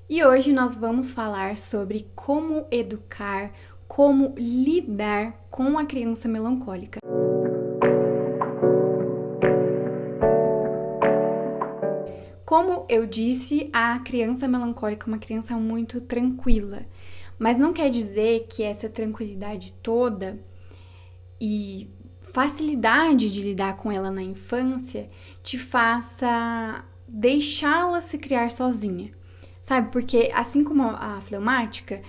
E hoje nós vamos falar sobre como educar, como lidar com a criança melancólica. Como eu disse, a criança melancólica é uma criança muito tranquila, mas não quer dizer que essa tranquilidade toda e facilidade de lidar com ela na infância te faça deixá-la se criar sozinha. Sabe? Porque assim como a fleumática,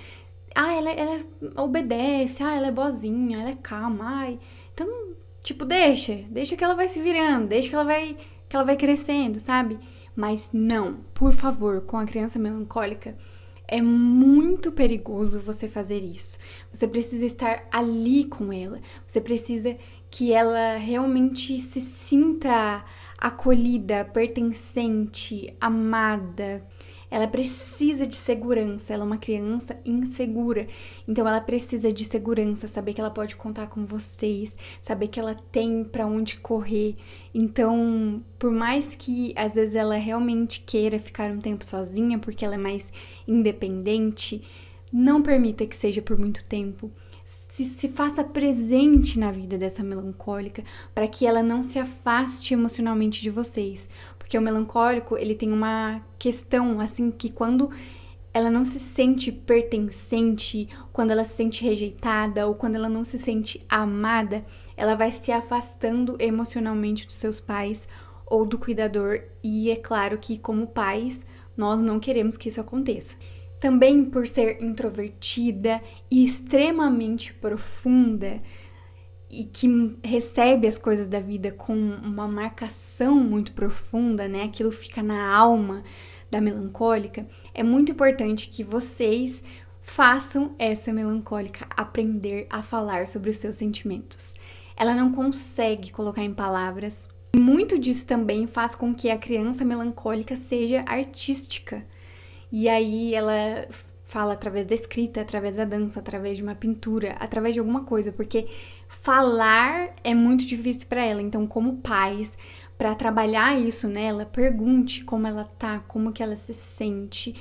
ela obedece, ela é boazinha, ela é calma, então, tipo, deixa que ela vai se virando, deixa que ela vai crescendo, sabe? Mas não, por favor, com a criança melancólica, é muito perigoso você fazer isso. Você precisa estar ali com ela. Você precisa que ela realmente se sinta acolhida, pertencente, amada. Ela precisa de segurança, ela é uma criança insegura, então ela precisa de segurança, saber que ela pode contar com vocês, saber que ela tem pra onde correr. Então, por mais que às vezes ela realmente queira ficar um tempo sozinha, porque ela é mais independente, não permita que seja por muito tempo. Se faça presente na vida dessa melancólica para que ela não se afaste emocionalmente de vocês. Porque o melancólico, ele tem uma questão, assim, que quando ela não se sente pertencente, quando ela se sente rejeitada ou quando ela não se sente amada, ela vai se afastando emocionalmente dos seus pais ou do cuidador. E é claro que, como pais, nós não queremos que isso aconteça. Também por ser introvertida e extremamente profunda e que recebe as coisas da vida com uma marcação muito profunda, né? Aquilo fica na alma da melancólica. É muito importante que vocês façam essa melancólica aprender a falar sobre os seus sentimentos. Ela não consegue colocar em palavras. Muito disso também faz com que a criança melancólica seja artística. E aí ela fala através da escrita, através da dança, através de uma pintura, através de alguma coisa, porque falar é muito difícil para ela. Então, como pais, para trabalhar isso nela, pergunte como ela tá, como que ela se sente,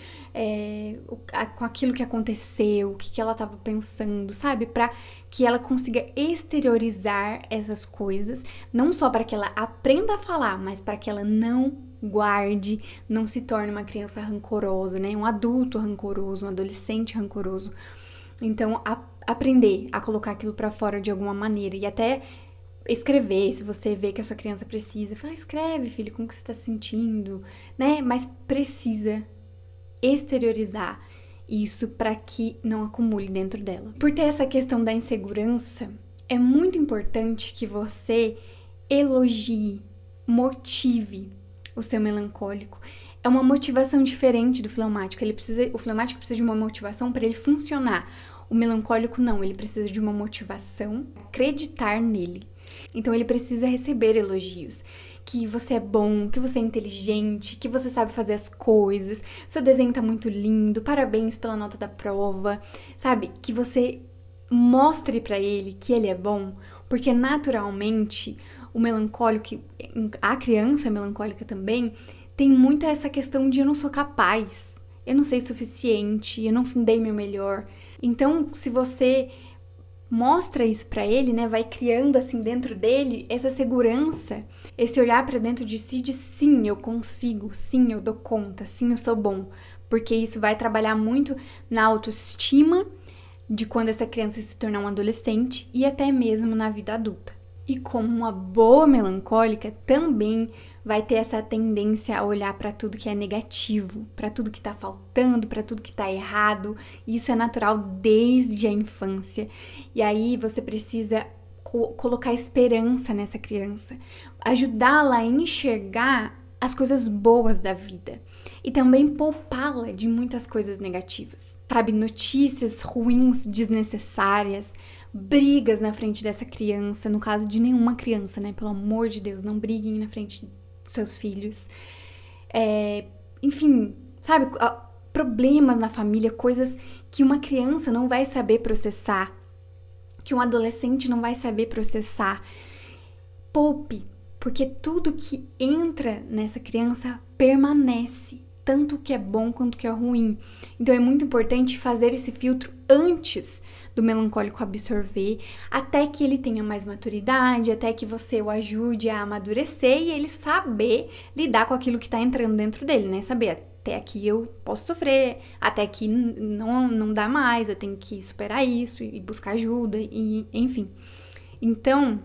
com aquilo que aconteceu, o que ela estava pensando, sabe? Para que ela consiga exteriorizar essas coisas, não só para que ela aprenda a falar, mas para que ela não guarde, não se torne uma criança rancorosa, né? Um adulto rancoroso, um adolescente rancoroso. Então, aprender a colocar aquilo pra fora de alguma maneira e até escrever, se você vê que a sua criança precisa. Fala, escreve, filho, como que você tá se sentindo, né? Mas precisa exteriorizar isso para que não acumule dentro dela. Por ter essa questão da insegurança, é muito importante que você elogie, motive o seu melancólico. É uma motivação diferente do fleumático. O fleumático precisa de uma motivação para ele funcionar. O melancólico não, ele precisa de uma motivação, acreditar nele. Então ele precisa receber elogios. Que você é bom, que você é inteligente, que você sabe fazer as coisas, seu desenho tá muito lindo, parabéns pela nota da prova, sabe? Que você mostre pra ele que ele é bom, porque naturalmente o melancólico, a criança melancólica também, tem muito essa questão de eu não sou capaz, eu não sei o suficiente, eu não dei meu melhor. Então, se você mostra isso pra ele, né, vai criando assim dentro dele essa segurança, esse olhar pra dentro de si de sim, eu consigo, sim, eu dou conta, sim, eu sou bom, porque isso vai trabalhar muito na autoestima de quando essa criança se tornar um adolescente e até mesmo na vida adulta. E como uma boa melancólica também vai ter essa tendência a olhar para tudo que é negativo, para tudo que tá faltando, para tudo que tá errado. Isso é natural desde a infância. E aí você precisa colocar esperança nessa criança, ajudá-la a enxergar as coisas boas da vida e também poupá-la de muitas coisas negativas. Sabe, notícias ruins, desnecessárias, brigas na frente dessa criança, no caso de nenhuma criança, né? Pelo amor de Deus, não briguem na frente dos seus filhos. Enfim, sabe, problemas na família, coisas que uma criança não vai saber processar, que um adolescente não vai saber processar. Poupe, porque tudo que entra nessa criança permanece. tanto o que é bom quanto o que é ruim. Então é muito importante fazer esse filtro antes do melancólico absorver, até que ele tenha mais maturidade, até que você o ajude a amadurecer e ele saber lidar com aquilo que tá entrando dentro dele, né? Saber, até aqui eu posso sofrer, até aqui não dá mais, eu tenho que superar isso e buscar ajuda, e enfim. Então,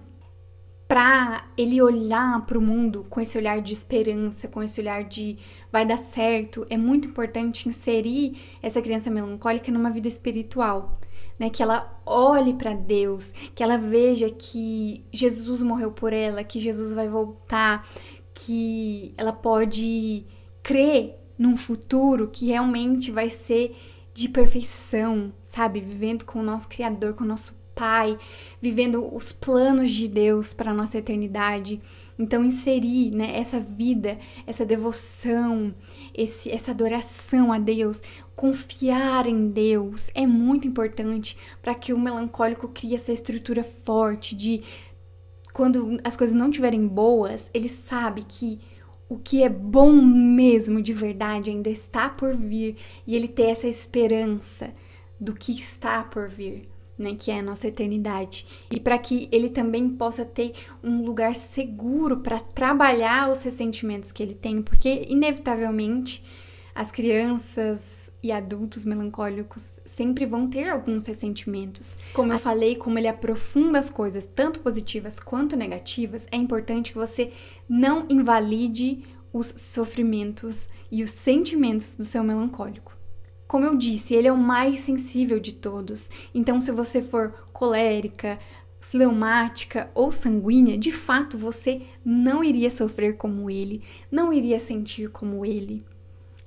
para ele olhar para o mundo com esse olhar de esperança, com esse olhar de vai dar certo, é muito importante inserir essa criança melancólica numa vida espiritual, né? Que ela olhe para Deus, que ela veja que Jesus morreu por ela, que Jesus vai voltar, que ela pode crer num futuro que realmente vai ser de perfeição, sabe? Vivendo com o nosso Criador, com o nosso Pai, vivendo os planos de Deus para a nossa eternidade. Então, inserir, né, essa vida, essa devoção, essa adoração a Deus, confiar em Deus, é muito importante para que o melancólico crie essa estrutura forte de, quando as coisas não estiverem boas, ele sabe que o que é bom mesmo, de verdade, ainda está por vir, e ele ter essa esperança do que está por vir, né, que é a nossa eternidade. E para que ele também possa ter um lugar seguro para trabalhar os ressentimentos que ele tem, porque inevitavelmente as crianças e adultos melancólicos sempre vão ter alguns ressentimentos. Como eu falei, como ele aprofunda as coisas, tanto positivas quanto negativas, é importante que você não invalide os sofrimentos e os sentimentos do seu melancólico. Como eu disse, ele é o mais sensível de todos. Então, se você for colérica, fleumática ou sanguínea, de fato você não iria sofrer como ele, não iria sentir como ele.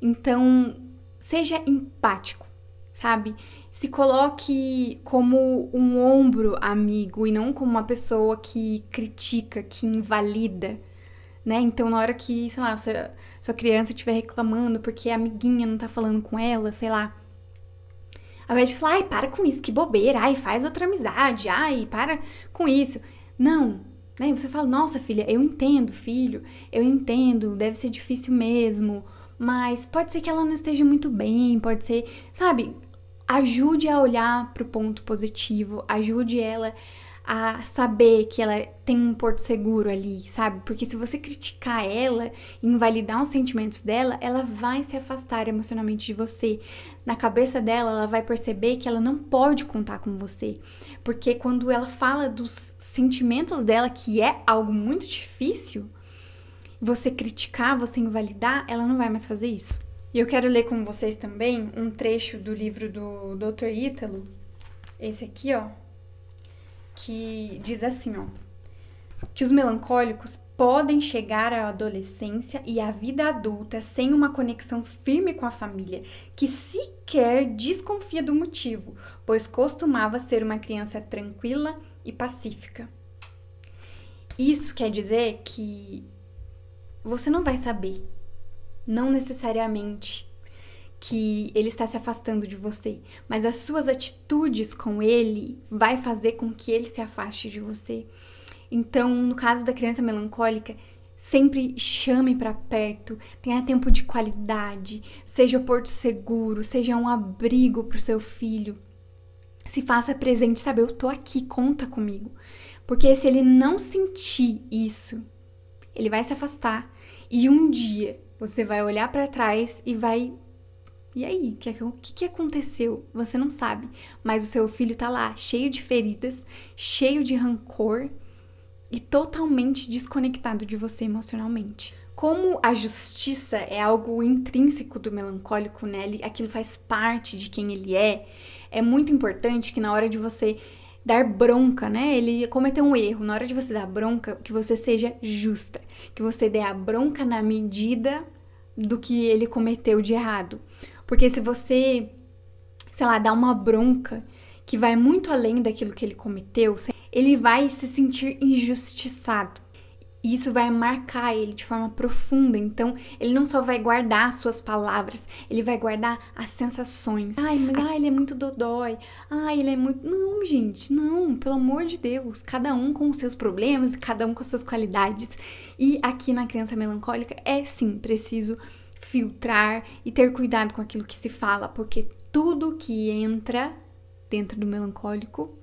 Então, seja empático, sabe? Se coloque como um ombro amigo e não como uma pessoa que critica, que invalida, né? Então, na hora que, sei lá, sua criança estiver reclamando porque a amiguinha não tá falando com ela, sei lá, ao invés de falar, ai, para com isso, que bobeira, ai, faz outra amizade, ai, para com isso. Não, né? Você fala, nossa, filha, eu entendo, filho, eu entendo, deve ser difícil mesmo, mas pode ser que ela não esteja muito bem, pode ser, sabe? Ajude a olhar pro ponto positivo, ajude ela a saber que ela tem um porto seguro ali, sabe? Porque se você criticar ela, invalidar os sentimentos dela, ela vai se afastar emocionalmente de você. Na cabeça dela, ela vai perceber que ela não pode contar com você. Porque quando ela fala dos sentimentos dela, que é algo muito difícil, você criticar, você invalidar, ela não vai mais fazer isso. E eu quero ler com vocês também um trecho do livro do Dr. Ítalo, esse aqui, ó, que diz assim, ó, que os melancólicos podem chegar à adolescência e à vida adulta sem uma conexão firme com a família, que sequer desconfia do motivo, pois costumava ser uma criança tranquila e pacífica. Isso quer dizer que você não vai saber, não necessariamente, que ele está se afastando de você, mas as suas atitudes com ele vai fazer com que ele se afaste de você. Então, no caso da criança melancólica, sempre chame para perto, tenha tempo de qualidade, seja o porto seguro, seja um abrigo para o seu filho. Se faça presente, sabe, eu tô aqui, conta comigo. Porque se ele não sentir isso, ele vai se afastar e um dia você vai olhar para trás e vai... E aí, o que aconteceu? Você não sabe, mas o seu filho tá lá, cheio de feridas, cheio de rancor e totalmente desconectado de você emocionalmente. Como a justiça é algo intrínseco do melancólico, né? Aquilo faz parte de quem ele é muito importante que na hora de você dar bronca, né? Ele cometeu um erro, na hora de você dar bronca, que você seja justa, que você dê a bronca na medida do que ele cometeu de errado. Porque se você, sei lá, dá uma bronca que vai muito além daquilo que ele cometeu, ele vai se sentir injustiçado. E isso vai marcar ele de forma profunda. Então, ele não só vai guardar suas palavras, ele vai guardar as sensações. Ele é muito dodói. Ele é muito... Não, gente, não. Pelo amor de Deus. Cada um com os seus problemas, cada um com as suas qualidades. E aqui na criança melancólica é, sim, preciso filtrar e ter cuidado com aquilo que se fala, porque tudo que entra dentro do melancólico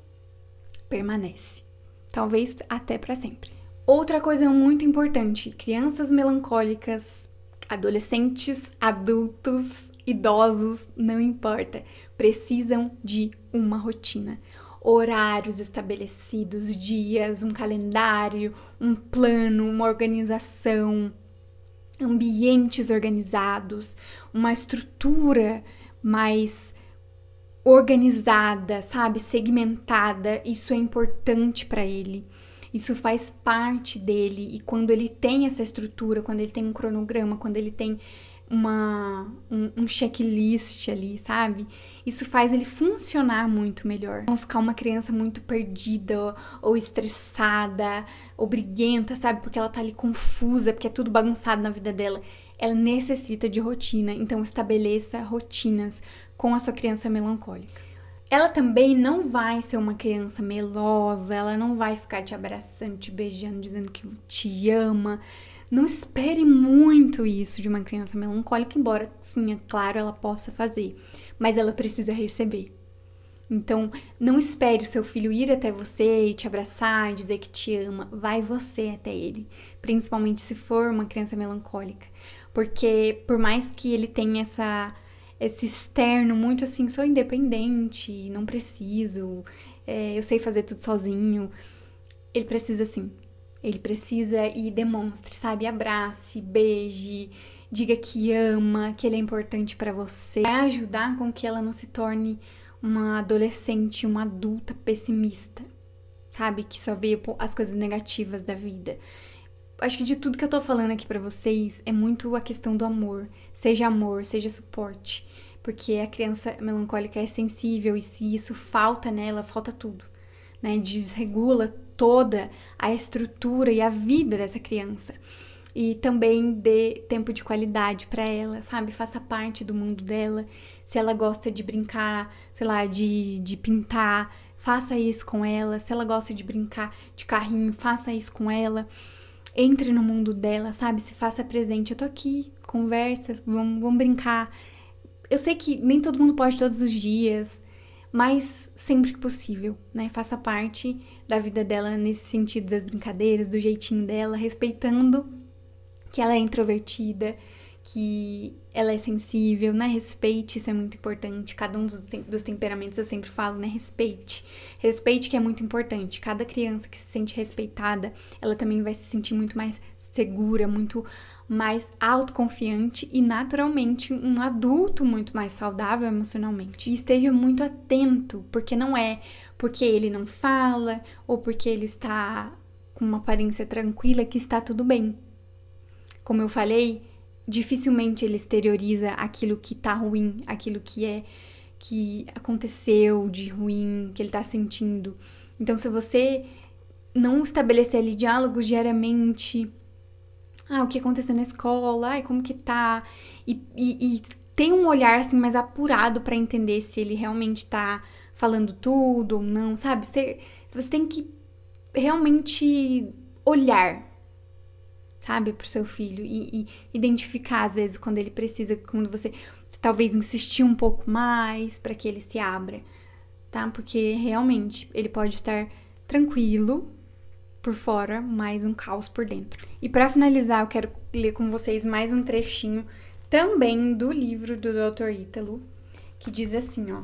permanece, talvez até para sempre. Outra coisa muito importante: crianças melancólicas, adolescentes, adultos, idosos, não importa, precisam de uma rotina. Horários estabelecidos, dias, um calendário, um plano, uma organização, ambientes organizados, uma estrutura mais organizada, sabe? Segmentada. Isso é importante para ele. Isso faz parte dele. E quando ele tem essa estrutura, quando ele tem um cronograma, quando ele tem um checklist ali, sabe? Isso faz ele funcionar muito melhor. Não ficar uma criança muito perdida ou estressada ou briguenta, sabe? Porque ela tá ali confusa, porque é tudo bagunçado na vida dela. Ela necessita de rotina, então estabeleça rotinas com a sua criança melancólica. Ela também não vai ser uma criança melosa, ela não vai ficar te abraçando, te beijando, dizendo que te ama. Não espere muito isso de uma criança melancólica, embora, sim, é claro, ela possa fazer, mas ela precisa receber. Então, não espere o seu filho ir até você e te abraçar e dizer que te ama. Vai você até ele, principalmente se for uma criança melancólica. Porque, por mais que ele tenha esse externo muito assim, sou independente, não preciso, eu sei fazer tudo sozinho, ele precisa sim. Ele precisa e demonstre, sabe? Abrace, beije, diga que ama, que ele é importante pra você. Vai ajudar com que ela não se torne uma adolescente, uma adulta pessimista, sabe? Que só vê as coisas negativas da vida. Acho que de tudo que eu tô falando aqui pra vocês é muito a questão do amor, seja suporte. Porque a criança melancólica é sensível e se isso falta nela, falta tudo, né? Desregula toda a estrutura e a vida dessa criança. E também dê tempo de qualidade para ela, sabe? Faça parte do mundo dela. Se ela gosta de brincar, sei lá, de pintar, faça isso com ela. Se ela gosta de brincar de carrinho, faça isso com ela. Entre no mundo dela, sabe? Se faça presente. Eu tô aqui, conversa, vamos brincar. Eu sei que nem todo mundo pode todos os dias, mas sempre que possível, né? Faça parte da vida dela nesse sentido das brincadeiras, do jeitinho dela, respeitando que ela é introvertida, que ela é sensível, né? Respeite, isso é muito importante. Cada um dos temperamentos eu sempre falo, né? Respeite. Respeite, que é muito importante. Cada criança que se sente respeitada, ela também vai se sentir muito mais segura, muito mais autoconfiante e, naturalmente, um adulto muito mais saudável emocionalmente. E esteja muito atento, porque não é porque ele não fala ou porque ele está com uma aparência tranquila que está tudo bem. Como eu falei, dificilmente ele exterioriza aquilo que tá ruim, aquilo que aconteceu de ruim, que ele tá sentindo. Então, se você não estabelecer ali diálogos diariamente, o que aconteceu na escola, como que tá, e tem um olhar assim mais apurado pra entender se ele realmente tá falando tudo ou não, sabe? Você tem que realmente olhar, sabe, pro seu filho e identificar às vezes quando ele precisa, quando você talvez insistir um pouco mais pra que ele se abra, tá? Porque realmente ele pode estar tranquilo por fora, mas um caos por dentro. E pra finalizar, eu quero ler com vocês mais um trechinho também do livro do Dr. Ítalo, que diz assim, ó: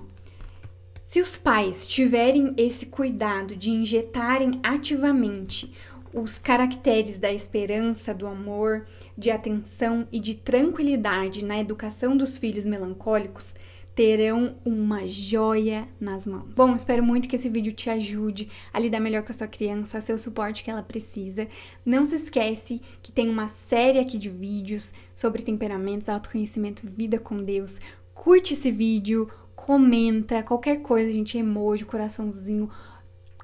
se os pais tiverem esse cuidado de injetarem ativamente os caracteres da esperança, do amor, de atenção e de tranquilidade na educação dos filhos melancólicos, terão uma joia nas mãos. Bom, espero muito que esse vídeo te ajude a lidar melhor com a sua criança, a ser o suporte que ela precisa. Não se esquece que tem uma série aqui de vídeos sobre temperamentos, autoconhecimento, vida com Deus. Curte esse vídeo, comenta, qualquer coisa, gente, emoji, coraçãozinho,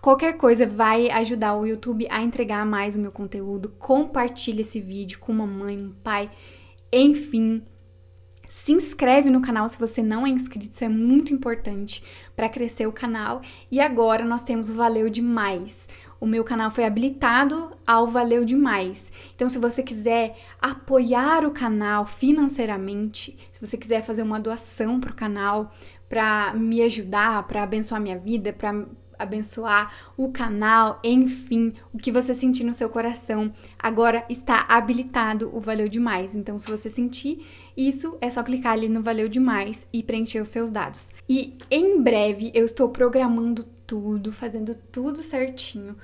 qualquer coisa vai ajudar o YouTube a entregar mais o meu conteúdo. Compartilhe esse vídeo com uma mãe, um pai, enfim. Se inscreve no canal se você não é inscrito, isso é muito importante para crescer o canal. E agora nós temos o Valeu Demais, o meu canal foi habilitado ao Valeu Demais. Então, se você quiser apoiar o canal financeiramente, se você quiser fazer uma doação pro canal para me ajudar, para abençoar minha vida, para abençoar o canal, enfim, o que você sentir no seu coração, agora está habilitado o Valeu Demais. Então, se você sentir isso, é só clicar ali no Valeu Demais e preencher os seus dados. E em breve eu estou programando tudo, fazendo tudo certinho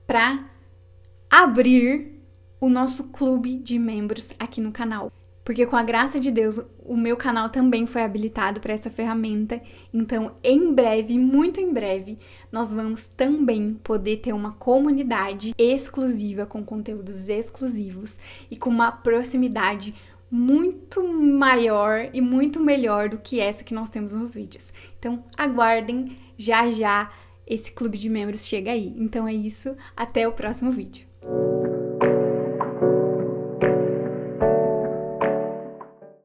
para abrir o nosso clube de membros aqui no canal. Porque com a graça de Deus, o meu canal também foi habilitado para essa ferramenta. Então, em breve, muito em breve, nós vamos também poder ter uma comunidade exclusiva, com conteúdos exclusivos e com uma proximidade muito maior e muito melhor do que essa que nós temos nos vídeos. Então, aguardem, já esse clube de membros chega aí. Então é isso, até o próximo vídeo.